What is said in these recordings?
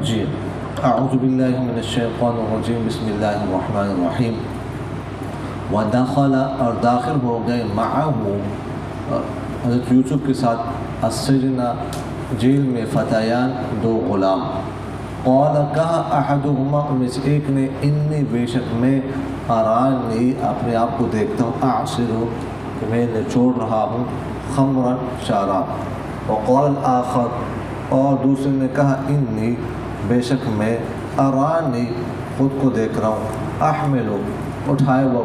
جی اعوذ باللہ من الشیطان الرجیم، بسم اللہ الرحمن الرحیم۔ ودخل اور داخل ہو گئے معه حضرت یوسف کے ساتھ السجن جیل میں فتیان دو غلام۔ قال کہا احدہما ان میں سے ایک نے انی بے شک میں ارانی اپنے آپ کو دیکھتا ہوں اعصر کہ میں نچوڑ رہا ہوں خمرا شراب۔ وقال الآخر اور دوسرے نے کہا انی بے شک میں ارانی خود کو دیکھ رہا ہوں احمل اٹھائے وہ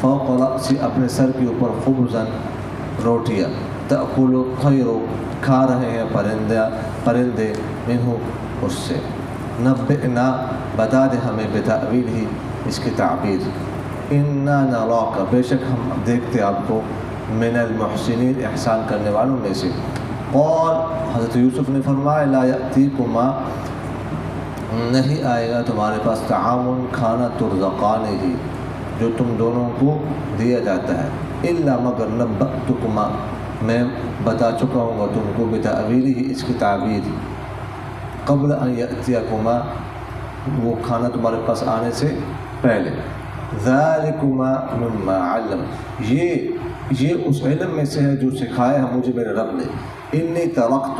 فوق رأسی اپنے سر کے اوپر خبزاً روٹیاں تأکل الطیر کھا رہے ہیں پرندے منہ اس سے۔ نبئنا بتا دے ہمیں بتأویل ہی اس کی تعبیر۔ انا نراک بے شک ہم دیکھتے آپ کو من المحسنین احسان کرنے والوں میں سے۔ قال حضرت یوسف نے فرمایا لا یأتیکما نہیں آئے گا تمہارے پاس طعام کھانا ترزقان ہی جو تم دونوں کو دیا جاتا ہے الا مگر نبأتکما میں بتا چکا ہوں گا تم کو بتأویل ہی اس کی تعبیر قبل ان یأتیکما وہ کھانا تمہارے پاس آنے سے پہلے۔ ذالکما مما علم یہ اس علم میں سے ہے جو سکھایا ہے مجھے میرے رب نے۔ انی ترکت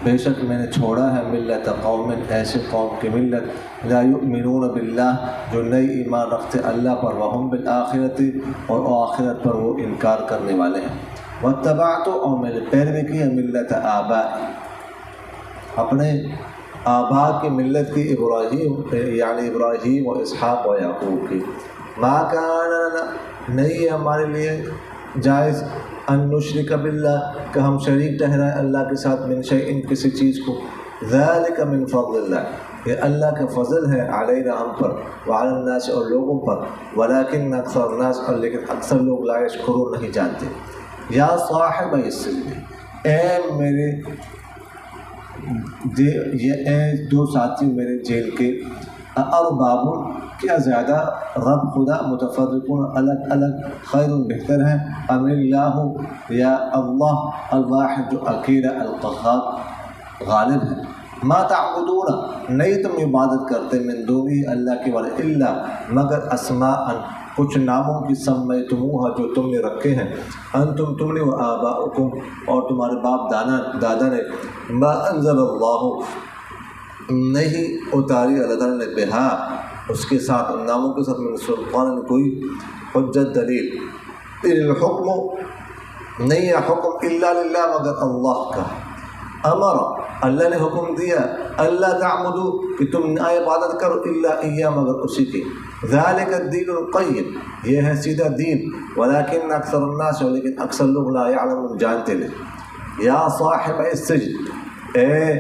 بے شک میں نے چھوڑا ہے ملت قوم ایسے قوم کی ملت لا یؤمنون باللہ جو نئی ایمان رکھتے اللہ پر وہم بالآخرت اور آخرت پر وہ انکار کرنے والے ہیں۔ واتبعت اور میں نے پیروی کی ہے ملت آبائی اپنے آبا کی ملت کی ابراہیم و اسحاق و یعقوب کی۔ ما کان لنا نہیں ہے ہمارے لیے جائز ان نشرک باللہ کہ ہم شریک ٹھہرائیں اللہ کے ساتھ من شیء کسی چیز کو۔ ذالک من فضل اللہ یہ اللہ کا فضل ہے علینا ہم پر وعلی الناس اور لوگوں پر ولکن اکثر الناس اور لیکن اکثر لوگ لا یشکرون نہیں جانتے۔ یا صاحب السجن اے میرے اے دو ساتھی میرے جیل کے ارباب کیا زیادہ رب خدا متفرقون الگ الگ خیر بہتر ہیں ام اللہ یا اللہ الواحد جو اکیلا القہار غالب ہے۔ ما تعبدون نہیں تم عبادت کرتے من دونہ اللہ کے والے الا مگر اسماء کچھ ناموں کی سمیتموہا جو تم نے رکھے ہیں انتم تم نے و آباؤکم اور تمہارے باپ دادا نے ما انزل اللہ نہیں اتاری اللہ تعالیٰ نے بہا اس کے ساتھ ان ناموں کے ساتھ من سلطان کوئی حجت دلیل۔ ان الحکم نہیں ہے حکم الا للہ مگر اللہ کا۔ امر اللہ نے حکم دیا اللہ تعبدو کہ تم نہ عبادت کرو الا ایہ مگر اسی کی۔ ذالک الدین القیم یہ ہے سیدھا دین ولکن اکثر الناس لیکن اکثر لوگ لا یعلمون جانتے نہیں۔ یا صاحب السجن اے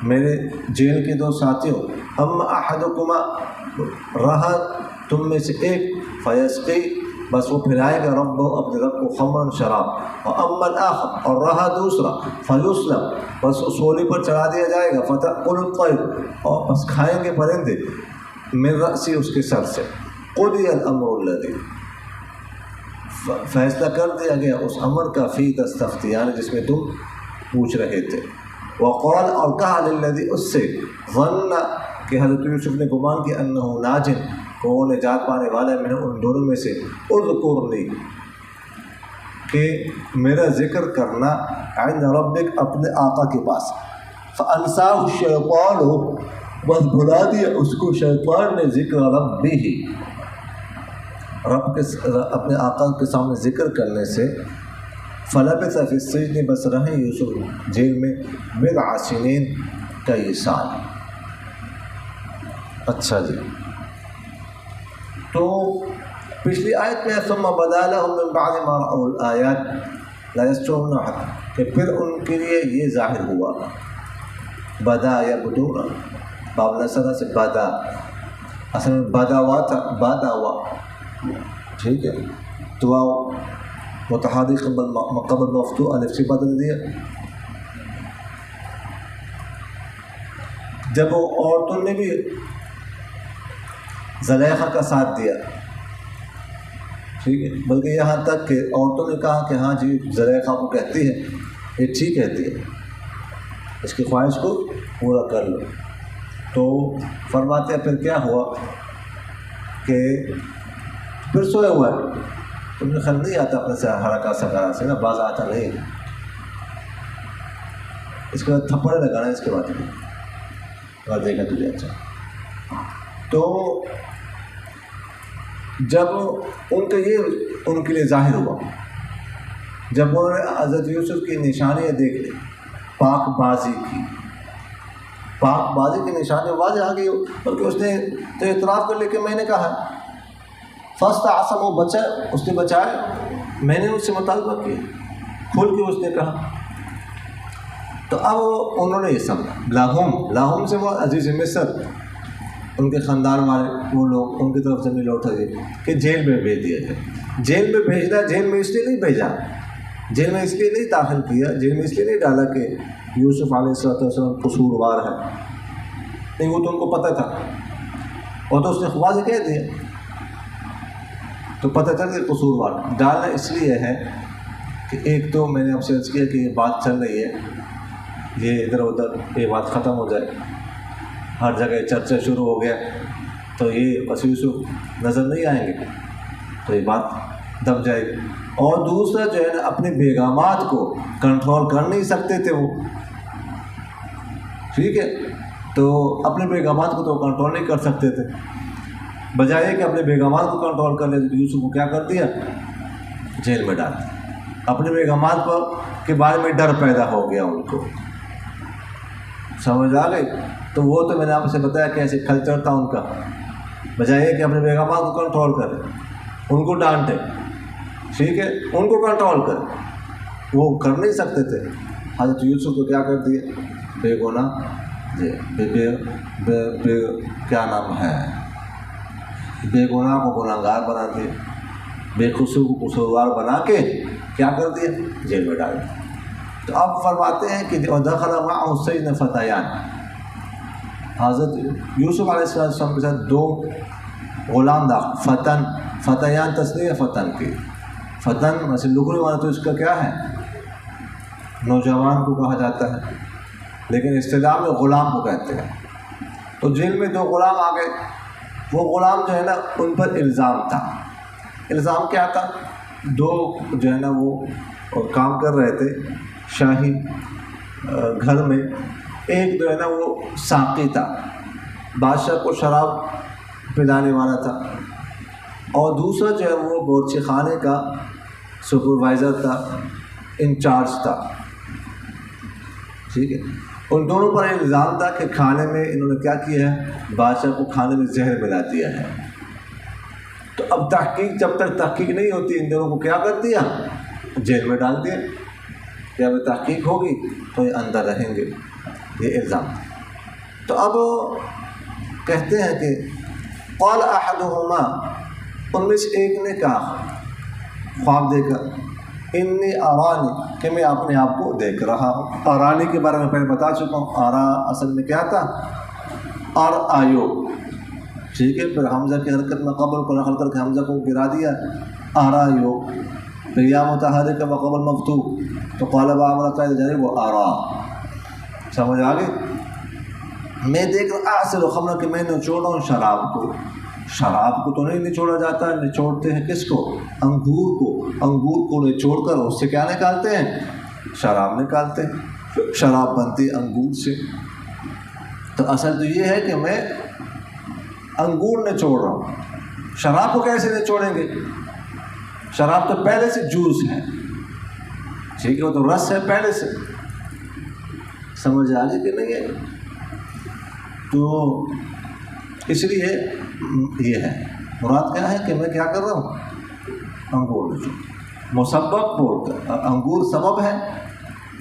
میرے جیل کے دو ساتھیوں اما احدکما رہا تم میں سے ایک فیسقی بس وہ پھلائے گا رب اپنے رب کو خمرن شراب اور اما الاخر اور رہا دوسرا فیسلم بس وہ سولی پر چڑھا دیا جائے گا فتأکل الطیر اور بس کھائیں گے پرندے من رأسی اس کے سر سے۔ قضی الامر الذی فیصلہ کر دیا گیا اس امر کا فی تستفتیان جس میں تم پوچھ رہے تھے۔ وقال اور کہا للذی اس سے ظن کہ حضرت یوسف نے گمان کیا انہ ناجن کہ وہ نجات پانے والا ہے میں ان دونوں میں سے اذکرنی کہ میرا ذکر کرنا عند ربک اپنے آقا کے پاس۔ فانساہ الشیطان بس بھلا دیا اس کو شیطان نے ذکر ربی ہی رب کے اپنے آقا کے سامنے ذکر کرنے سے۔ فلبث فی السجن بس رہے یوسف جیل میں بضع سنین کئی سال۔ اچھا جی تو پچھلی آیت میں ثم بدا لهم من بعد ما رأوا الآیات لا یسترون کہ پھر ان کے لیے یہ ظاہر ہوا بدا یا بدون باب نصرہ سے بدا اصل میں بدا ہوا تھا بدا ہوا ٹھیک ہے تو متحرک قبل مفتوح الف سے بدل دیا۔ جب وہ عورتوں نے بھی زلیخا کا ساتھ دیا ٹھیک ہے بلکہ یہاں تک کہ عورتوں نے کہا کہ ہاں جی زلیخا کو کہتی ہے یہ ٹھیک کہتی ہے اس کی خواہش کو پورا کر لو۔ تو فرماتے ہیں پھر کیا ہوا کہ پھر سوئے ہوا ہے، تو مجھے خیال نہیں آتا اپنے سے حرکات سکارا سے نا، باز آتا نہیں، اس کے بعد تھپڑ لگانا اس کے بعد اگر دیکھا تجھے اچھا. تو جب ان کے لیے ظاہر ہوا، جب انہوں نے حضرت یوسف کی نشانیاں دیکھ لی، پاک بازی کی نشانیاں واضح آ گئی، بلکہ اس نے تو اعتراف کر لیا کہ میں نے کہا فاستعصم، وہ بچا، اس نے بچایا، میں نے اس سے مطالبہ کیا، کھل کے اس نے کہا. تو اب انہوں نے یہ سمجھا، لاہم سے وہ عزیز مصر، ان کے خاندان والے وہ لوگ ان کی طرف سے مل اٹھا گئے کہ جیل میں بھیج دیا جائے. جیل میں بھیجنا، جیل میں اس لیے نہیں بھیجا، جیل میں اس لیے نہیں داخل کیا، جیل میں اس لیے نہیں ڈالا کہ یوسف علیہ السلام قصوروار ہے، نہیں، وہ تو ان کو پتہ تھا، اور تو اس نے خواہ سے کہہ دیا، تو پتہ چل کہ قصوروار. ڈالنا اس لیے ہے کہ ایک تو میں نے آپ سے عرض کیا کہ یہ بات چل رہی ہے، یہ ادھر ادھر یہ بات ختم ہو جائے، ہر جگہ چرچا شروع ہو گیا تو یہ بس یوسف نظر نہیں آئیں گے، تو یہ بات دب جائے گی. اور دوسرا جو ہے نا، اپنے بیگامات کو کنٹرول کر نہیں سکتے تھے وہ، ٹھیک ہے، تو اپنے بیگامات کو تو کنٹرول نہیں کر سکتے تھے، بجائے کہ اپنے بیگامات کو کنٹرول کر لے تو یوسف کو کیا کر دیا، جیل میں ڈال دیا. اپنے بیگامات کے بارے میں ڈر پیدا ہو گیا ان کو، سمجھ آ گئی. تو وہ تو میں نے آپ سے بتایا کہ ایسے کلچر تھا ان کا، بجائے کہ اپنے بیگامات کو کنٹرول کرے، ان کو ڈانٹے، ٹھیک ہے، ان کو کنٹرول کرے، وہ کر نہیں سکتے تھے. حضرت یوسف کو کیا کر دیا، بے گناہ، کیا نام ہے، بے گناہ کو گناہگار بنا دیا، بے قصور کو قصوروار بنا کے کیا کر دیا، جیل میں ڈال دیا. تو اب فرماتے ہیں کہ دخل معه السجن فتیان، حضرت یوسف علیہ السلام کے ساتھ دو غلام داخل، فتیان تصنیع فتن کی، فتن مثلا لغوی معنی تو اس کا کیا ہے، نوجوان کو کہا جاتا ہے، لیکن اصطلاح میں غلام کو کہتے ہیں. تو جیل میں دو غلام آ گئے، وہ غلام جو ہے نا ان پر الزام تھا. الزام کیا تھا، دو جو ہے نا وہ کام کر رہے تھے شاہی گھر میں، ایک جو ہے نا وہ ساقی تھا، بادشاہ کو شراب پلانے والا تھا، اور دوسرا جو ہے وہ باورچی خانے کا سپروائزر تھا، انچارج تھا، ٹھیک ہے. ان دونوں پر الزام تھا کہ کھانے میں انہوں نے کیا کیا ہے، بادشاہ کو کھانے میں زہر ملا دیا ہے. تو اب تحقیق، جب تک تحقیق نہیں ہوتی، ان دونوں کو کیا کر دیا، جیل میں ڈال دیا. جب تحقیق ہوگی تو یہ اندر رہیں گے، یہ الزام. تو اب کہتے ہیں کہ قال احدہما، ان میں سے ایک نے کہا خواب دے کر، انی ارانی، کہ میں اپنے آپ کو دیکھ رہا ہوں. ارانی کے بارے میں پہلے بتا چکا ہوں، آرا اصل میں کیا تھا، آیو، ٹھیک ہے. پھر حمزہ کی حرکت میں قبل کو نقل کر کے حمزہ کو گرا دیا، آرایو، پھر یا متحرک کا قبل مفتوح، تو قالب عاملہ قائد جانے وہ آرا. سمجھ آ گئی. میں دیکھ رہا اعصر الخمر، کہ میں نچوڑ رہا ہوں شراب کو. شراب کو تو نہیں نچوڑا جاتا، نچوڑتے ہیں کس کو، انگور کو. انگور کو نچوڑ کر اس سے کیا نکالتے ہیں، شراب نکالتے ہیں. شراب بنتی انگور سے. تو اصل تو یہ ہے کہ میں انگور نچوڑ رہا ہوں. شراب کو کیسے نچوڑیں گے، شراب تو پہلے سے جوس ہے، ٹھیک ہے، وہ تو رس ہے پہلے سے. سمجھ آ گئی کہ نہیں ہے. تو اس لیے یہ ہے مراد کیا ہے کہ میں کیا کر رہا ہوں، انگور نچوڑ. مسبب بول کر، انگور سبب ہے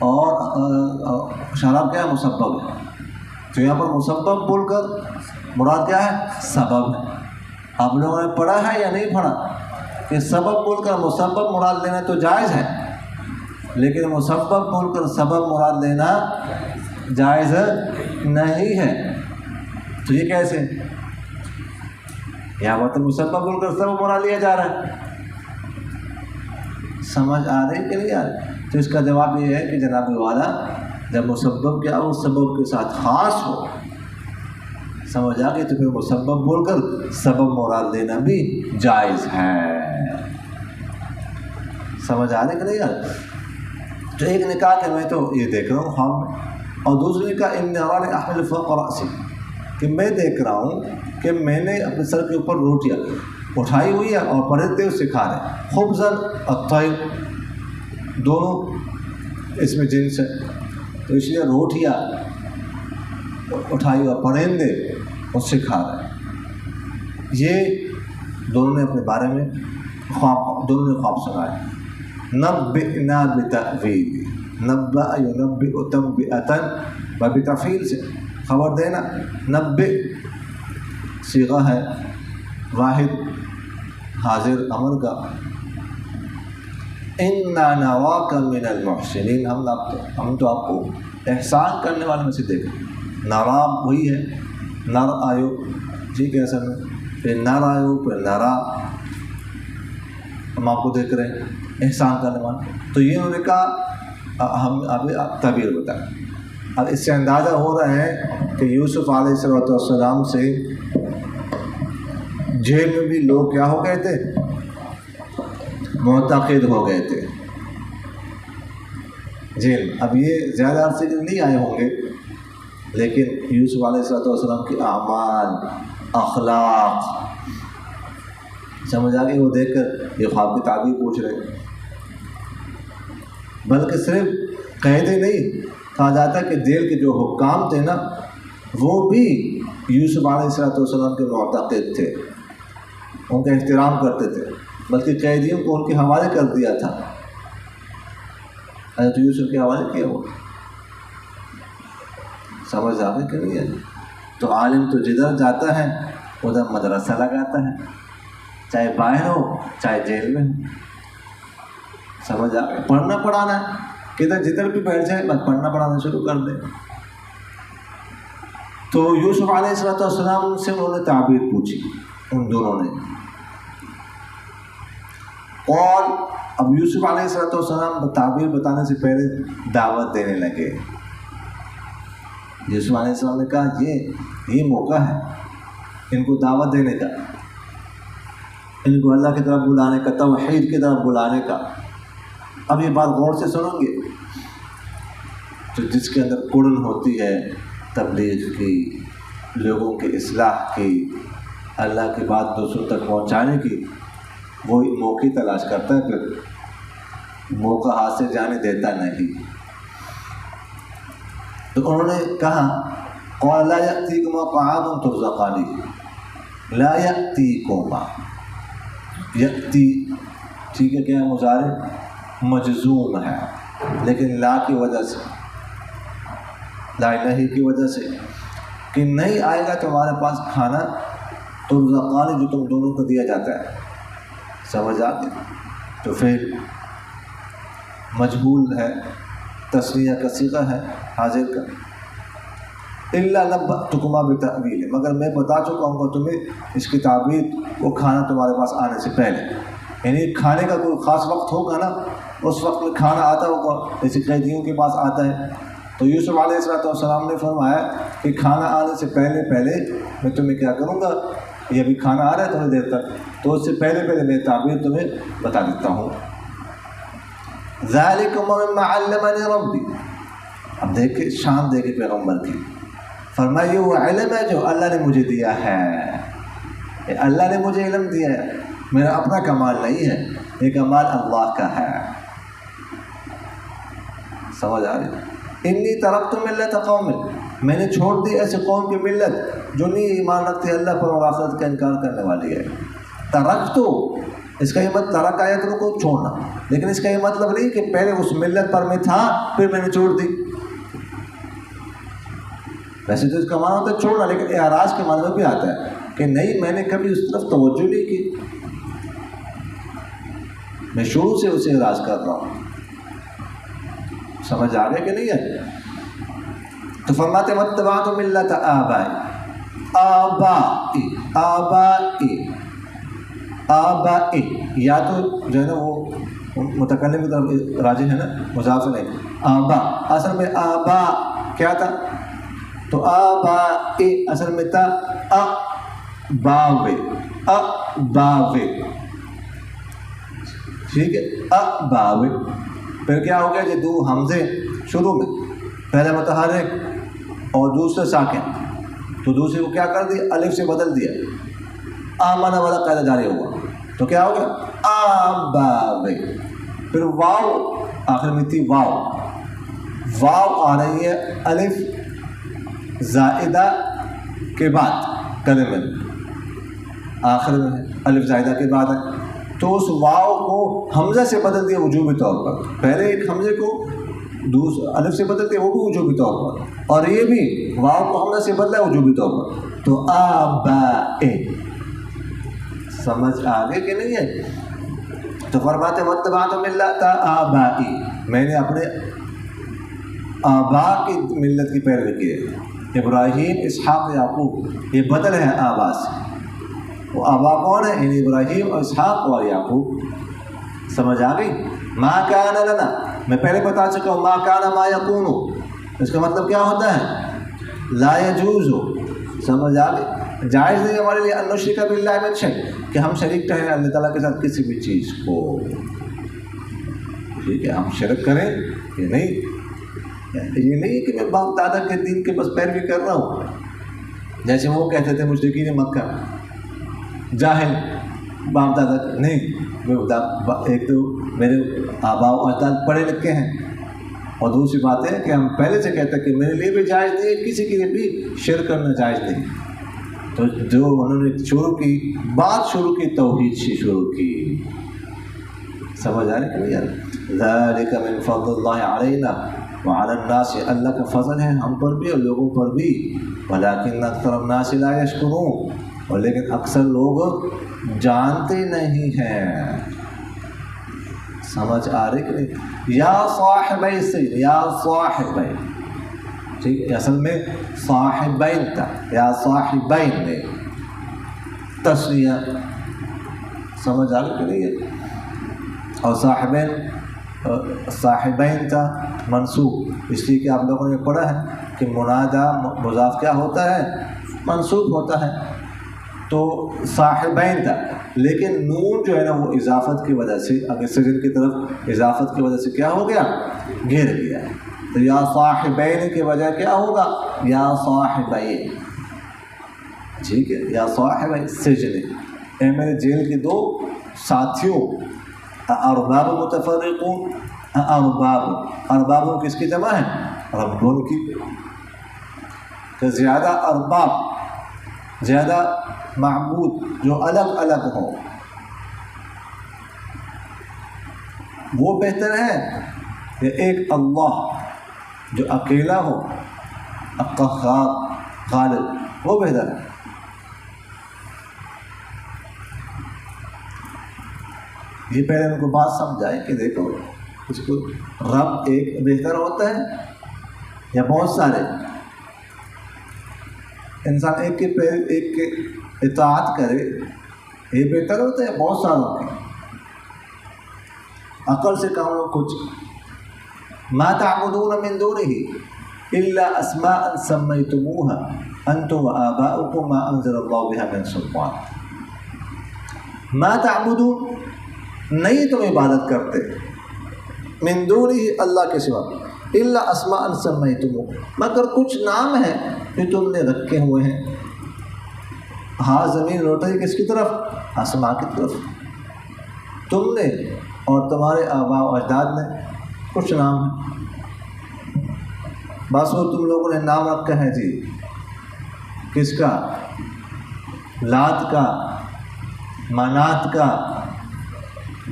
اور شراب کیا ہے، مسبب ہے. تو یہاں پر مسبب بول کر مراد کیا ہے، سبب ہے. آپ لوگوں نے پڑھا ہے یا نہیں پڑھا کہ سبب بول کر مسبب مراد لینا تو جائز ہے، لیکن مسبب بول کر سبب مراد لینا جائز نہیں ہے. تو یہ کیسے، یہاں پر تو مسبب بول کر سبب مراد لیا جا رہا ہے. سمجھ آ رہی کہ نہیں آ رہی. تو اس کا جواب یہ ہے کہ جناب والا، جب مسبب کیا اس سبب کے ساتھ خاص ہو سمجھ آ گئی؟ تو پھر مسبب بول کر سبب مراد لینا بھی جائز ہے۔ سمجھ آ رہی کہ نہیں یار؟ تو ایک نے کہا کہ میں تو یہ دیکھ رہا ہوں خواب میں، اور دوسرے نے کہا ان ارانی احمل فوق رأسی، کہ میں دیکھ رہا ہوں کہ میں نے اپنے سر کے اوپر روٹیاں اٹھائی ہوئی ہے اور پرندے اسے کھا رہے ہیں، خبزاً الطیر، دونوں اس میں جنس ہے، تو اس لیے روٹیاں اٹھائی اور پرندے اس سے کھا رہے ہیں۔ یہ دونوں نے اپنے بارے میں دونوں نے خواب سنائے۔ نبئنا بتأویل، نبأ ینبئ تنبئۃ، بتفعیل سے خبر دینا، نبئ صیغہ ہے واحد حاضر امر کا، انا نراک من المحسنین، ہم تو آپ کو احسان کرنے والے میں سے دیکھیں۔ نرام وہی ہے، نر آیو، ٹھیک ہے، اصل میں پھر نر آیو، پھر نرا، ہم آپ کو دیکھ رہے ہیں احسان کرنے والے۔ تو یہ انہوں نے کہا ہم ابھی تعبیر بتائیں۔ اب اس سے اندازہ ہو رہا ہے کہ یوسف علیہ السلام سے جیل میں بھی لوگ کیا ہو گئے تھے؟ معتقد ہو گئے تھے جیل میں۔ اب یہ زیادہ عرصے کے نہیں آئے ہوں گے، لیکن یوسف علیہ السلام کے اعمال، اخلاق سمجھ آ گئی، وہ دیکھ کر یہ خواب کی تعبیر پوچھ رہے۔ بلکہ صرف قیدی نہیں، کہا جاتا ہے کہ جیل کے جو حکام تھے نا، وہ بھی یوسف علیہ السلام کے معتقد تھے، ان کا احترام کرتے تھے، بلکہ قیدیوں کو ان کے حوالے کر دیا تھا، حضرت یوسف کے حوالے کیا ہوا۔ سمجھ آ گئی کہ نہیں ہے؟ تو عالم تو جدھر جاتا ہے ادھر مدرسہ لگاتا ہے، چاہے باہر ہو چاہے جیل میں ہو۔ سمجھ آ گئی؟ پڑھنا پڑھانا ہے، کدھر جدھر بھی بیٹھ جائے بس پڑھنا پڑھانا شروع کر دیں۔ تو یوسف علیہ السلام سے انہوں نے تعبیر پوچھی، ان دونوں نے، اور اب یوسف علیہ السلام تعبیر بتانے سے پہلے دعوت دینے لگے۔ یوسف علیہ السلام نے کہا یہ موقع ہے ان کو دعوت دینے کا، ان کو اللہ کی طرف بلانے کا، توحید کی طرف بلانے کا۔ اب یہ بات غور سے سنیں گے تو جس کے اندر کڑن ہوتی ہے تبلیغ کی، لوگوں کی اصلاح کی، اللہ کی بات دوسروں تک پہنچانے کی، وہ موقع تلاش کرتا ہے، پھر موقع ہاتھ سے جانے دیتا نہیں۔ تو انہوں نے کہا قال لا یأتیکما طعام ترزقانہ، لا یأتیکما، یأتی ٹھیک ہے کیا ہے، مضارع مجزوم ہے، لیکن لا کی وجہ سے، لا الہی کی وجہ سے، کہ نہیں آئے گا تمہارے پاس کھانا ترزقان، جو تم دونوں کو دیا جاتا ہے۔ سمجھ آتے؟ تو پھر مجہول ہے، تسنیہ کا صیغہ ہے حاضر کا، الا نبأتکما بتأویل، مگر میں بتا چکا ہوں گا تمہیں اس کی تعبیر، وہ کھانا تمہارے پاس آنے سے پہلے، یعنی کھانے کا کوئی خاص وقت ہوگا نا، اس وقت میں کھانا آتا ہوگا، جیسے قیدیوں کے پاس آتا ہے۔ تو یوسف علیہ السلام نے فرمایا کہ کھانا آنے سے پہلے میں تمہیں کیا کروں گا، یہ ابھی کھانا آ رہا ہے تھوڑی دیر تک، تو اس سے پہلے میں تعبیر تمہیں بتا دیتا ہوں۔ ذالکم مما علمنی ربی، اب دیکھیں شان دیکھیں پیغمبر کی، فرمایا یہ وہ علم ہے جو اللہ نے مجھے دیا ہے، اللہ نے مجھے علم دیا ہے، میرا اپنا کمال نہیں ہے، یہ کمال اللہ کا ہے۔ سمجھ آ رہی؟ انی ترکت ملت قوم، میں نے چھوڑ دی ایسے قوم کی ملت جو نہیں ایمان رکھتی اللہ پر اور آخرت کا انکار کرنے والی ہے۔ ترکت، اس کا یہ مطلب ترک آیا تو کو چھوڑنا، لیکن اس کا یہ مطلب نہیں کہ پہلے اس ملت پر میں تھا پھر میں نے چھوڑ دی، ویسے تو اس کا معنی ہوتا ہے چھوڑنا، لیکن اعراض کے معنی میں بھی آتا ہے کہ نہیں میں نے کبھی اس طرف توجہ نہیں کی، میں شروع سے اسے اعراض کر رہا ہوں۔ سمجھ آ گیا کہ نہیں ہے؟ تو فرماتے واتبعت ملت آبائی، یا تو جو ہے نا وہ متکلم کی طرف راجح ہے نا، مضاف نہیں، آبا، اصل میں آبا کیا تھا؟ تو آبا اصل میں تھا باوے، باوے، ٹھیک ہے، باوے. پھر کیا ہو گیا جی؟ دو حمزے شروع میں، پہلے متحرک اور دوسرے ساکن، تو دوسرے کو کیا کر دیا؟ الف سے بدل دیا، آمنہ والا قاعدہ جاری ہوا، تو کیا ہو گیا؟ آباوے. پھر واو آخر میں تھی، واو، واو آ رہی ہے الف زائدہ کے بعد، کلمے میں آخر میں ہے، الف زائدہ کے بعد ہے، تو اس واو کو حمزہ سے بدل دیا وجوبی طور پر. پہلے ایک حمزے کو الف سے بدل دیا، وہ بھی وجوبی طور پر، اور یہ بھی واو کو حمزہ سے بدلا وجوبی طور پر. تو آبائے، سمجھ آگے کہ نہیں ہے؟ تو فرماتے واتبعت ملۃ آبائی، میں نے اپنے آبا کی ملت کی پیروی کی ہے. ابراہیم، اسحاق، یعقوب، یہ بدل ہے آبا سے. وہ آبا کون ہے؟ یعنی ابراہیم اور اسحاق اور یعقوب. سمجھ آ گئی؟ ما کان لنا، میں پہلے بتا چکا ہوں، ما کان ما یکون، اس کا مطلب کیا ہوتا ہے؟ لا یجوز. سمجھ آ گئی؟ جائز نہیں ہمارے لیے ان نشرک باللہ من شیء، کہ ہم شریک ٹھہریں اللہ تعالیٰ کے ساتھ کسی بھی چیز کو. ٹھیک ہے، ہم شرک کریں یہ نہیں، یہ نہیں کہ میں باپ دادا کے دین کے بس پیروی کر رہا ہوں، جیسے وہ کہتے تھے مشرکین مکہ، جاہل باپ دادا نہیں. ایک تو میرے آبا و اجداد پڑھے لکھے ہیں، اور دوسری بات ہے کہ ہم پہلے سے کہتے ہیں کہ میرے لیے بھی جائز نہیں ہے، کسی کے لیے بھی شرک کرنا جائز نہیں. تو جو انہوں نے شروع کی بات، شروع کی توحید سے شروع کی. سمجھ آ رہی کہ نہیں یار؟ ذالک من فضل اللہ علینا وعلی الناس، اللہ کا فضل ہے ہم پر بھی اور لوگوں پر بھی. ولکن اکثر الناس لا یشکرون، اور لیکن اکثر لوگ جانتے نہیں ہیں. سمجھ آ رہی کہ نہیں؟ یا صاحبی السجن، یا صاحبی، ٹھیک ہے، اصل میں صاحبین تھا، یا صاحبین میں تسنیہ. سمجھ آ رہی کہ نہیں ہے؟ اور صاحبین تھا منصوب، اس لیے کہ آپ لوگوں نے پڑھا ہے کہ منادہ مضاف کیا ہوتا ہے؟ منصوب ہوتا ہے. تو صاحبین تھا، لیکن نون جو ہے نا وہ اضافت کی وجہ سے، اگر سجن کی طرف اضافت کی وجہ سے کیا ہو گیا؟ گر گیا. تو یا صاحبین کی وجہ کیا ہوگا؟ یا صاحبین. ٹھیک ہے، یا صاحب سجن، اے میرے جیل کے دو ساتھیوں. ارباب متفرقون، ارباب کس کی جمع ہے؟ ربون کی. کہ زیادہ ارباب، زیادہ معبود جو الگ الگ ہوں وہ بہتر ہے کہ ایک اللہ جو اکیلا ہو، قہار غالب، وہ بہتر ہے. یہ پہلے ان کو بات سمجھائے کہ دیکھو اس کو رب ایک بہتر ہوتا ہے یا بہت سارے؟ انسان ایک کے اطاعت کرے یہ بہتر ہوتا ہے بہت ساروں کے؟ عقل سے کہوں کچھ. ما تعبدون من دونه الا اسماء سميتموها انتم وآباؤكم ما انزل الله بها من سلطان. ما تعبدون، نہیں تم عبادت کرتے، من دونه اللہ کے سوا، الا اسماء سميتموها، مگر کچھ نام ہیں جو تم نے رکھے ہوئے ہیں. ہاں زمین لوٹ رہی کس کی طرف؟ آسماں کی طرف. تم نے اور تمہارے آباء و اجداد نے کچھ نام ہیں، بس وہ تم لوگوں نے نام رکھا ہے جی، کس کا؟ لات کا، منات کا،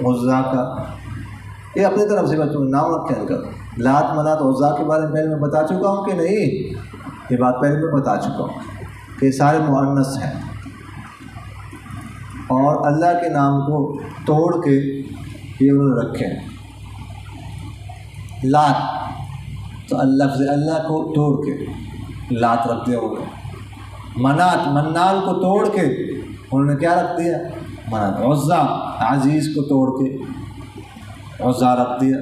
عزا کا. یہ اپنی طرف سے تم نے نام رکھے ہیں ان کا. لات، منات، عزا کے بارے میں پہلے میں بتا چکا ہوں کہ نہیں؟ یہ بات پہلے میں بتا چکا ہوں کہ سارے مؤنث ہیں، اور اللہ کے نام کو توڑ کے یہ انہوں نے رکھے ہیں. لات تو اللہ کو توڑ کے لات رکھ دیا ہوگا. منات، منان کو توڑ کے انہوں نے کیا رکھ دیا؟ منات. عزا، عزیز کو توڑ کے عزا رکھ دیا.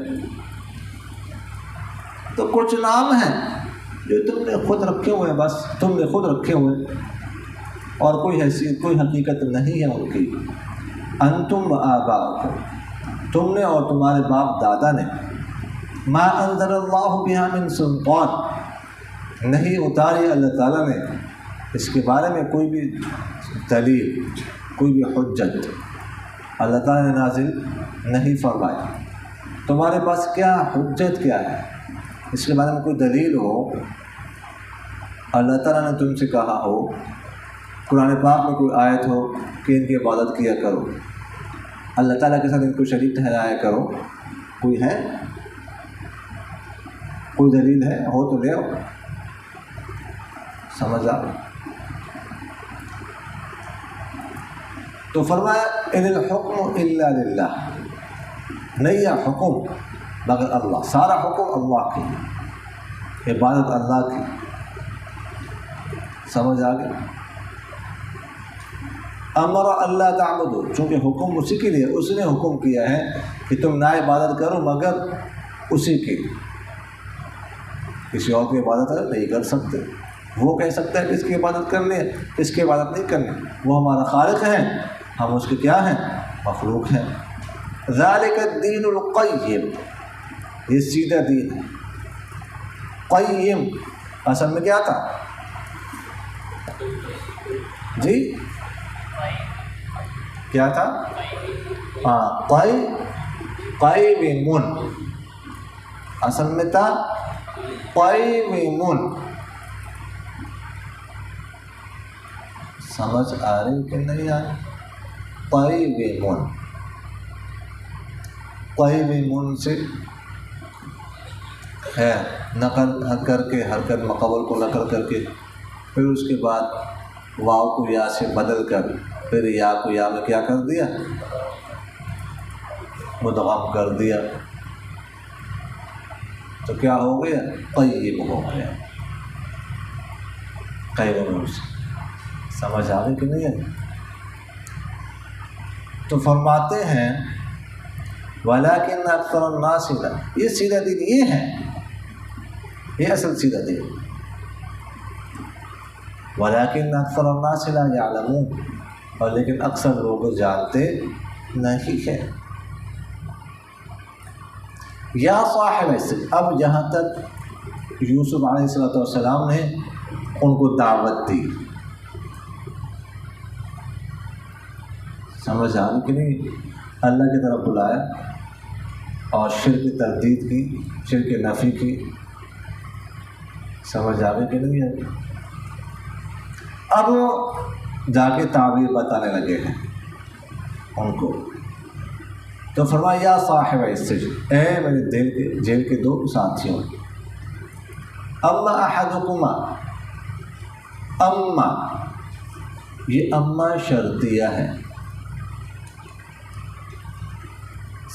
تو کچھ نام ہیں جو تم نے خود رکھے ہوئے ہیں، بس تم نے خود رکھے ہوئے، اور کوئی حیثیت کوئی حقیقت نہیں ہے ان کی۔ انتم و آباؤکم، تم نے اور تمہارے باپ دادا نے، ما انزل اللہ بہا من سلطان، نہیں اتاری اللہ تعالیٰ نے اس کے بارے میں کوئی بھی دلیل، کوئی بھی حجت اللہ تعالیٰ نے نازل نہیں فرمائی۔ تمہارے پاس کیا حجت کیا ہے اس کے بارے میں؟ کوئی دلیل ہو، اللہ تعالیٰ نے تم سے کہا ہو، قرآن پاک میں کوئی آیت ہو کہ ان کی عبادت کیا کرو، اللہ تعالیٰ کے ساتھ ان کو شریک ٹھہرایا کرو، کوئی ہے؟ کوئی دلیل ہے؟ ہو تو لے آؤ۔ سمجھ آ؟ تو فرمایا ان الحکم الا للہ، نہیں ہے حکم مگر اللہ، سارا حکم اللہ کی، عبادت اللہ کی۔ سمجھ آ گئی؟ امر اللہ تعبدوا، چونکہ حکم اسی کے لیے، اس نے حکم کیا ہے کہ تم نہ عبادت کرو مگر اسی کی، کسی اور کی عبادت نہیں کر سکتے۔ وہ کہہ سکتا ہے کہ اس کی عبادت کرنی ہے، اس کی عبادت نہیں کرنی، وہ ہمارا خالق ہے، ہم اس کے کیا ہیں؟ مخلوق ہیں۔ ذالک الدین القیم، یہ سیدھا دین ہے۔ قیم اصل میں کیا تھا؟ جی کیا تھا؟ قیم، اصل میں تھا قیم۔ سمجھ آ رہی کہ نہیں آ رہی؟ قیم سے ہے نقل کر کے، حرکت مقبل کو نقل کر کے، پھر اس کے بعد واو کو یا سے بدل کر، پھر یا کو یا میں کیا کر دیا؟ مدغم کر دیا، تو کیا ہو گیا؟ قیم ہو گیا۔ قیم سے سمجھ آ گئی کہ نہیں ہے؟ تو فرماتے ہیں وَلَكِنَّ أَكْثَرَ النَّاسِ لَا، یہ سیدھا دین یہ ہے، یہ اصل سیدھا دین۔ وَلَكِنَّ أَكْثَرَ النَّاسِ لَا يَعْلَمُونَ، اور لیکن اکثر لوگ جانتے نہیں ہیں۔ یا صاحب السجن، اب جہاں تک یوسف علیہ السلام نے ان کو دعوت دی، سمجھ آ گئی کہ نہیں؟ اللہ کی طرف بلایا اور شرک تردید کی، شرک نفی کی، سمجھ آ گئی کہ نہیں ہے؟ اب جا کے تعبیر بتانے لگے ہیں ان کو، تو فرمایا یا صاحب السجن، اے میرے جیل کے دو ساتھیوں، اما احدکما، اما یہ اما شرطیہ ہے،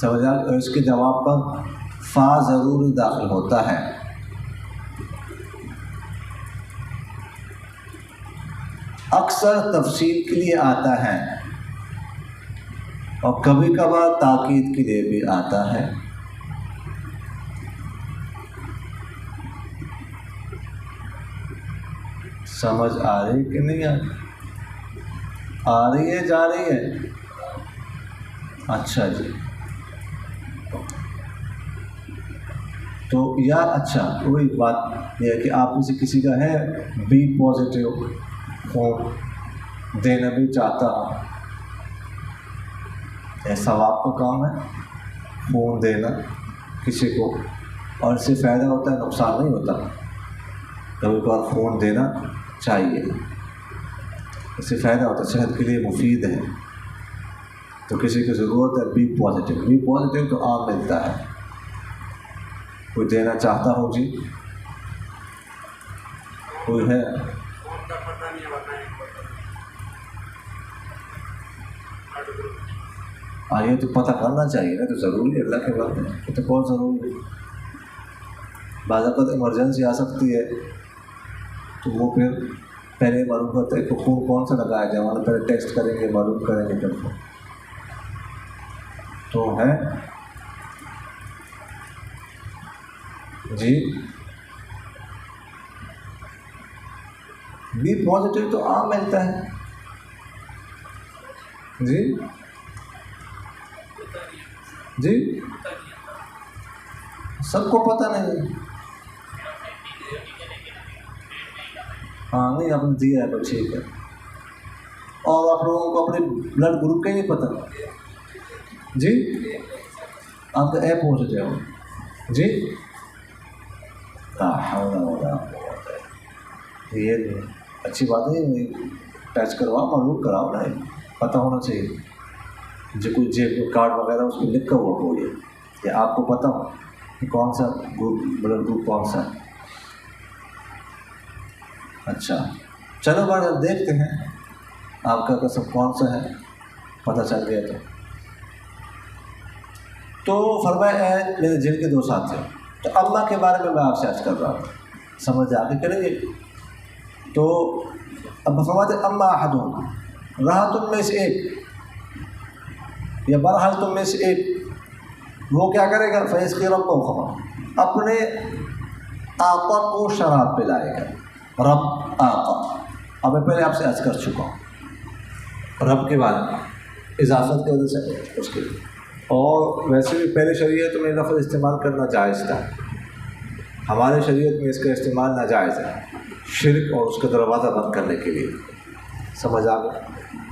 سمجھا؟ اور اس کے جواب پر فا ضرور داخل ہوتا ہے۔ اکثر تفصیل کے لیے آتا ہے اور کبھی کبھار تاکید کے لیے بھی آتا ہے۔ سمجھ آ رہی کہ نہیں آ رہی ہے؟ جا رہی ہے؟ اچھا جی، تو یا اچھا وہی بات یہ ہے کہ آپ میں سے کسی کا ہے بی پازیٹیو خون دینا بھی چاہتا ہوں، یہ ثواب کا کام ہے خون دینا کسی کو، اور اس سے فائدہ ہوتا ہے، نقصان نہیں ہوتا، کبھی کبھار خون دینا چاہیے، اس سے فائدہ ہوتا ہے، صحت کے لیے مفید ہے۔ تو کسی کی ضرورت ہے بی پازیٹیو تو عام ملتا ہے، کوئی دینا چاہتا ہو؟ جی کوئی ہے؟ یہ تو پتہ کرنا چاہیے نا، تو ضروری ہے، اللہ کے بات ہے، یہ تو بہت ضروری ہے۔ بعض اوقات ایمرجنسی آ سکتی ہے تو وہ پھر پہلے معلوم کرتے ہیں کہ خون کون سا لگایا جائے، ہمارے پہلے ٹیسٹ کریں گے، معلوم کریں گے پھر تو ہے جی۔ بی پازیٹیو تو عام ملتا ہے جی جی سب کو پتہ نہیں ہے. ہاں نہیں آپ نے دیا ہے تو ٹھیک ہے. اور آپ لوگوں کو اپنے بلڈ گروپ کا ہی نہیں پتہ جی. آپ کا ایپ پہنچ جائے ہو جی. یہ اچھی بات ہے. ٹچ کرواؤ معلوم کراؤ نا. پتہ ہونا چاہیے جو کوئی جیب کارڈ وغیرہ اس پہ لکھا ہوا ہو یہ کہ آپ کو پتہ ہو کہ کون سا گروپ بلڈ گروپ کون سا ہے. اچھا چلو بڑا دیکھتے ہیں آپ کا سب کون سا ہے پتہ چل گیا تو فرمایا ہے میرے جن کے 2 ساتھی. تو اللہ کے بارے میں آپ سے عرض کر رہا ہوں سمجھ آگے کریں گے. تو اب فرماتے اللہ احد رہا تم میں سے ایک یا بہرحال تم میں سے ایک وہ کیا کرے گا فیسقی رب کو خبر اپنے آقا کو شراب پلائے گا. رب آقا اب میں پہلے آپ سے عرض کر چکا ہوں رب کے بارے میں اضافت کی وجہ سے اس کے لیے. اور ویسے بھی پہلے شریعت میں لفظ استعمال کرنا جائز تھا. ہمارے شریعت میں اس کا استعمال ناجائز ہے شرک اور اس کا دروازہ بند کرنے کے لیے. سمجھ آ گیا.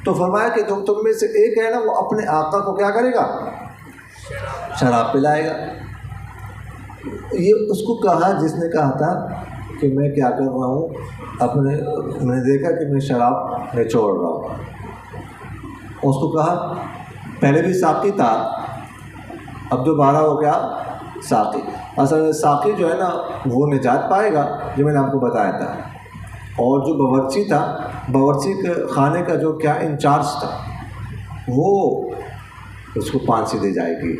تو فرمایا کہ تم میں سے ایک ہے نا وہ اپنے آقا کو کیا کرے گا شراب پلائے گا. یہ اس کو کہا جس نے کہا تھا کہ میں کیا کر رہا ہوں میں نے دیکھا کہ میں شراب نچوڑ رہا ہوں. اس کو کہا پہلے بھی ساقی تھا اب دوبارہ ہو گیا ساقی. اصل ساقی جو ہے نا وہ نجات پائے گا جو میں نے آپ کو بتایا تھا. اور جو باورچی تھا باورچی کے خانے کا جو کیا انچارج تھا وہ اس کو پانسی دے جائے گی.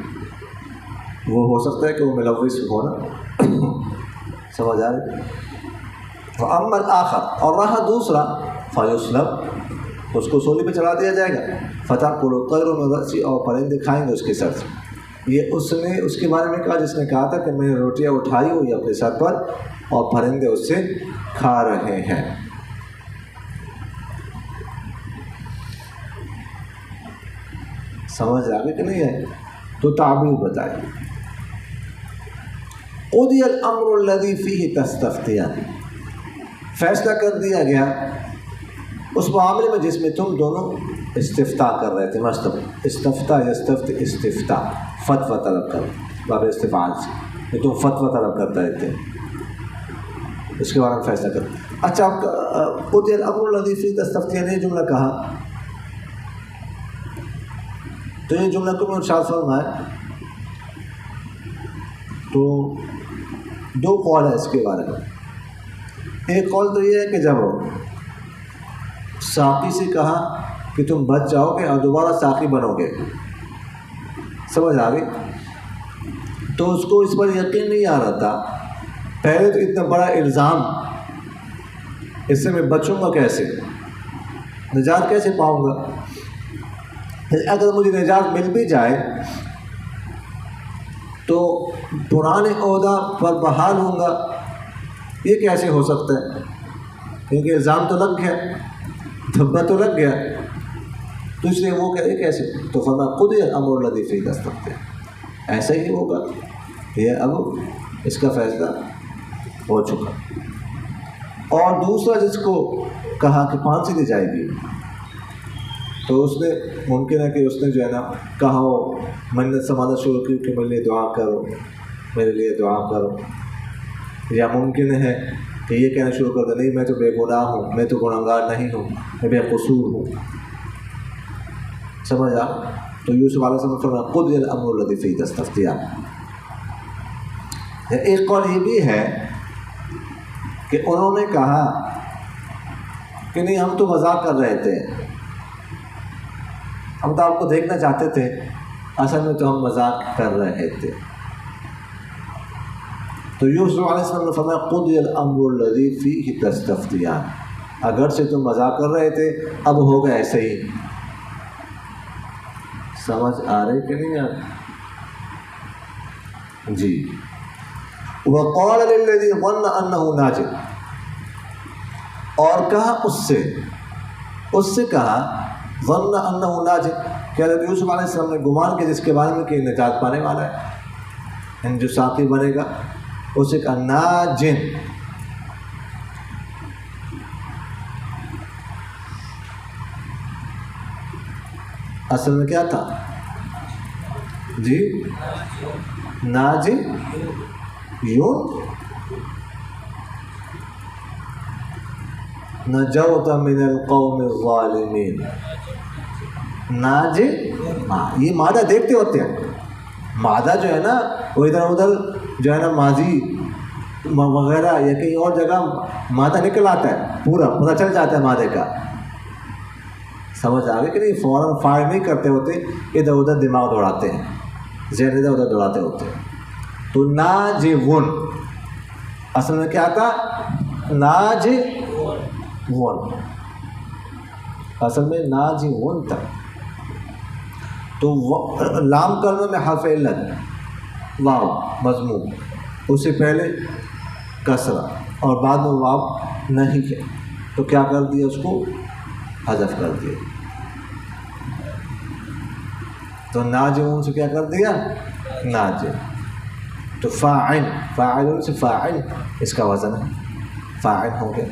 وہ ہو سکتا ہے کہ وہ ملوث ہو نا. سمجھ آ رہی. اما الآخر اور رہا دوسرا فیصلب اس کو سولی پہ چلا دیا جائے گا. فتح کلو طیر من رأسی اور پرندے کھائیں گے اس کے سر سے. یہ اس نے اس کے بارے میں کہا جس نے کہا تھا کہ میں نے روٹیاں اٹھائی ہوئی اپنے سر پر اور پرندے اس سے کھا رہے ہیں. سمجھ آگے کہ نہیں ہے. تو تعبیر بتائیں. قضی الامر الذی فیہ تستفتیان فیصلہ کر دیا گیا اس معاملے میں جس میں تم دونوں استفتاء کر رہے تھے. مطلب استفتاء استفتاء فتویٰ طلب کر باب استفعال سے کہ تم فتویٰ طلب کرتے رہتے اس کے بارے میں فیصلہ کر. اچھا قضی الامر الذی فیہ تستفتیان یہ جملہ کہا تو یہ جملہ کو میں ارشاد فرمایا تو 2 قول ہے اس کے بارے میں. ایک قول تو یہ ہے کہ جب ساقی سے کہا کہ تم بچ جاؤ گے اور دوبارہ ساقی بنو گے. سمجھ آ گئی. تو اس کو اس پر یقین نہیں آ رہا تھا. پہلے تو اتنا بڑا الزام اس سے میں بچوں گا کیسے نجات کیسے پاؤں گا. اگر مجھے نجات مل بھی جائے تو پرانے عہدہ پر بحال ہوں گا یہ کیسے ہو سکتا ہے کیونکہ الزام تو لگ گیا دھبا تو لگ گیا. تو اس لیے وہ کہے کیسے. تو فرمایا قضی الامر الذی فیہ تستفتیان ایسا ہی ہوگا. یہ اب اس کا فیصلہ ہو چکا. اور دوسرا جس کو کہا کہ پھانسی دی جائے گی تو اس نے ممکن ہے کہ اس نے جو ہے نا کہا ہو منت سمانا شروع کی کہ میرے لیے دعا کرو میرے لیے دعا کرو. یا ممکن ہے کہ یہ کہنا شروع کر دے نہیں میں تو بے گناہ ہوں میں تو گناہگار نہیں ہوں میں بے قصور ہوں. سمجھ آ. تو یوسف علیہ السلام فرمایا قضی الامر الذی فیہ تستفتیان. ایک قول یہ بھی ہے کہ انہوں نے کہا کہ نہیں ہم تو مذاق کر رہے تھے ہم تو آپ کو دیکھنا چاہتے تھے اصل میں تو ہم مذاق کر رہے تھے. تو یوسف علیہ السلام نے فرمایا قضی الامر الذی فیہ تستفتیان اگرچہ تم مذاق کر رہے تھے اب ہوگا ایسے ہی. سمجھ آ رہی کہ نہیں یار جی. وقال للذی ظن انہ ناج اور کہا اس سے کہا ظن انہ ناج، کہ حضرت یوسف علیہ السلام نے گمان کیا جس کے بارے میں کہ نجات پانے والا ہے، یعنی جو ساقی بنے گا، اسے کہا ناجن. اصل میں کیا تھا جی؟ ناج یون، نجوت من القوم الظالمین. ناج، یہ مادہ دیکھتے ہوتے ہیں، مادہ جو ہے نا وہ ادھر ادھر جو ہے نا ماضی وغیرہ یا کہیں اور جگہ مادہ نکل آتا ہے، پورا پتہ چل جاتا ہے مادے کا. سمجھ آ گئی کہ نہیں؟ فوراً فائر نہیں کرتے ہوتے، ادھر ادھر دماغ دوڑاتے ہیں، ذہن ادھر ادھر دوڑاتے ہوتے ہیں. تو ناجون اصل میں کیا تھا؟ ناجون، اصل میں ناجون تھا. تو لام کلمہ میں حرف علت واو مضموم، اس سے پہلے کسرہ اور بعد میں واو نہیں ہے، تو کیا کر دیا؟ اس کو حذف کر دیا. تو ناجون سے کیا کر دیا؟ ناج. تو فاعل، فاعل سے فاعل اس کا وزن ہے، فاعل ہو گیا.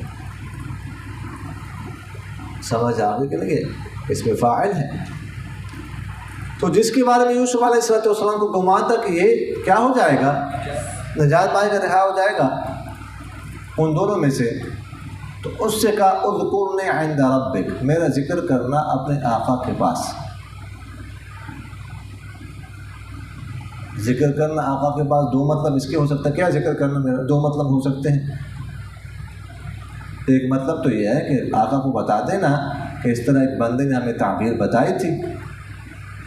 سمجھ آ گئی کہ نہیں؟ اس میں فاعل ہے. تو جس کے بارے میں یوسف علیہ السلام کو گمان تھا کہ یہ کیا ہو جائے گا، نجات پائے گا، رہا ہو جائے گا ان دونوں میں سے، تو اس سے کہا اذکرنی عند ربک، میرا ذکر کرنا اپنے آقا کے پاس. ذکر کرنا آقا کے پاس دو مطلب اس کے ہو سکتا ہے. کیا ذکر کرنا میرا؟ دو مطلب ہو سکتے ہیں. ایک مطلب تو یہ ہے کہ آقا کو بتا دینا کہ اس طرح ایک بندے نے ہمیں تعبیر بتائی تھی،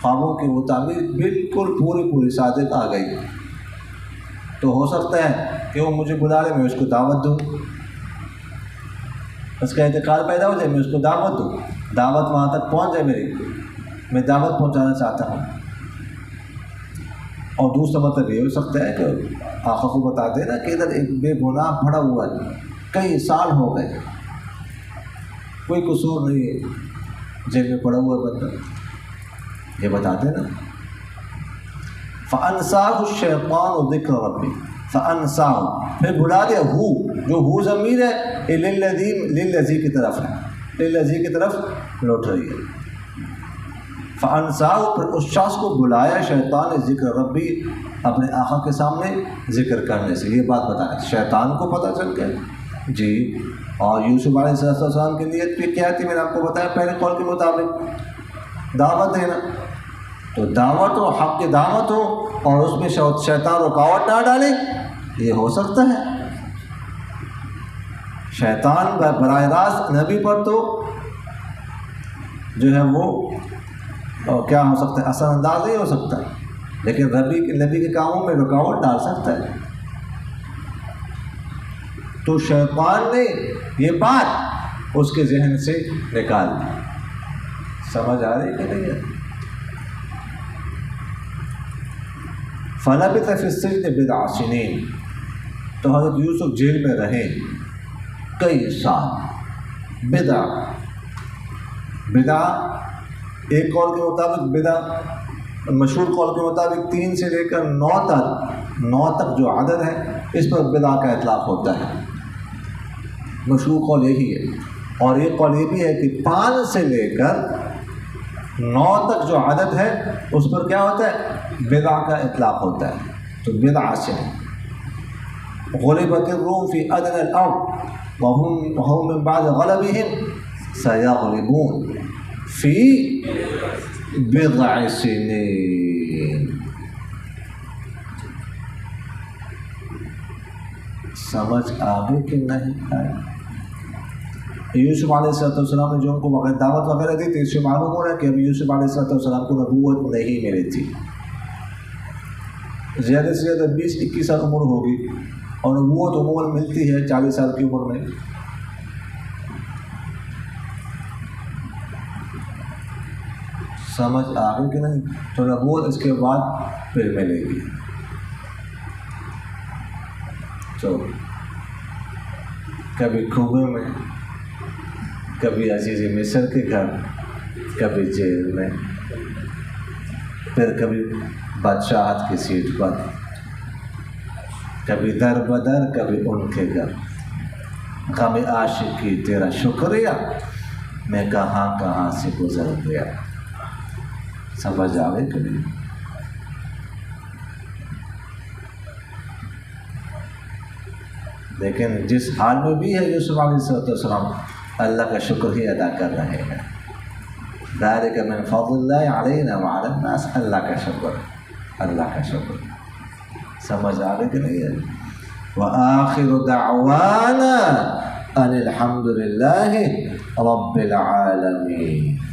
خوابوں کی وہ تعبیر بالکل پوری صادق آ گئی، تو ہو سکتا ہے کہ وہ مجھے بلا لے، میں اس کو دعوت دوں، اس کا اعتقاد پیدا ہو جائے، میں اس کو دعوت دوں، دعوت وہاں تک پہنچ جائے میری، میں دعوت پہنچانا چاہتا ہوں. اور دوسرا مطلب یہ ہو سکتا ہے کہ آقا کو بتا دینا کہ ادھر ایک بے گناہ پڑا ہوا ہے، کئی سال ہو گئے، کوئی قصور نہیں ہے، جیل میں پڑا ہوا بندہ، یہ بتا دینا. فَأَنْسَاهُ الشَّيْطَانُ ذِكْرَ رَبِّهِ، فَأَنْسَاهُ پھر بلا دیا، جو ہو ضمیر ہے للذی کی طرف ہے، للذی کی طرف لوٹ رہی ہے. فَأَنْسَاهُ پھر اس شخص کو بلایا شیطان نے ذکر ربی، اپنے آقا کے سامنے ذکر کرنے سے. یہ بات بتانا شیطان کو پتہ چل گیا جی. اور یوسف علیہ السلام کی نیت پہ کیا تھی؟ میں نے آپ کو بتایا پہلے قول کے مطابق دعوت دینا. تو دعوت ہو، حق کی دعوت ہو، اور اس میں شیطان رکاوٹ نہ ڈالے، یہ ہو سکتا ہے. شیطان براہ راست نبی پر تو جو ہے وہ کیا ہو سکتا ہے، اثر انداز نہیں ہو سکتا، لیکن نبی کے کاموں میں رکاوٹ ڈال سکتا ہے. تو شیطان نے یہ بات اس کے ذہن سے نکال دی. سمجھ آ رہی کہ نہیں ہے؟ فَلَبِثَ فِي السِّجْنِ بِضْعَ سِنِينَ، تو حضرت یوسف جیل میں رہے کئی سال. بدع ایک قول کے مطابق بدع، مشہور قول کے مطابق 3 سے لے کر 9 تک جو عدد ہے اس پر بدع کا اطلاق ہوتا ہے. مشہور قول یہی ہے. اور ایک قول یہ بھی ہے کہ 5 سے لے کر 9 تک جو عدد ہے اس پر کیا ہوتا ہے؟ بدع کا اطلاق ہوتا ہے. تو بدع سے غلبت الروم فی ادنى الارض وهم من بعد غلبهم سيغلبون فی بضع سنین. سمجھ آگے کہ نہیں آئے؟ یوسف علیہ السلام نے جو ان کو وغیرہ دعوت وغیرہ دی تھی، اس سے معلوم ہو رہا ہے کہ ابھی یوسف علیہ السلام کو نبوت نہیں ملی تھی. زیادہ سے زیادہ 20-21 سال عمر ہوگی، اور نبوت عموماً ملتی ہے 40 سال کی عمر میں. سمجھ آ گئی کہ نہیں؟ تو نبوت اس کے بعد پھر ملے گی. تو کبھی کنویں میں، کبھی عزیز مصر کے گھر، کبھی جیل میں، پھر کبھی بادشاہت کی سیٹ پر، کبھی در بدر، کبھی ان کے گھر۔ غم عاشقی تیرا شکریہ، میں کہاں کہاں سے گزر گیا۔ سمجھ آئے کبھی؟ لیکن جس حال میں بھی ہے یوسف علیہ السلام اللہ کا شکر ہی ادا کر رہے ہیں۔ ذالک من فضل اللہ علینا وعلی الناس، اللہ کا شکر، اللہ کا شکر۔ سمجھ آ گئی کہ نہیں ہے؟ وآخر دعوانا ان الحمد للہ رب العالمین۔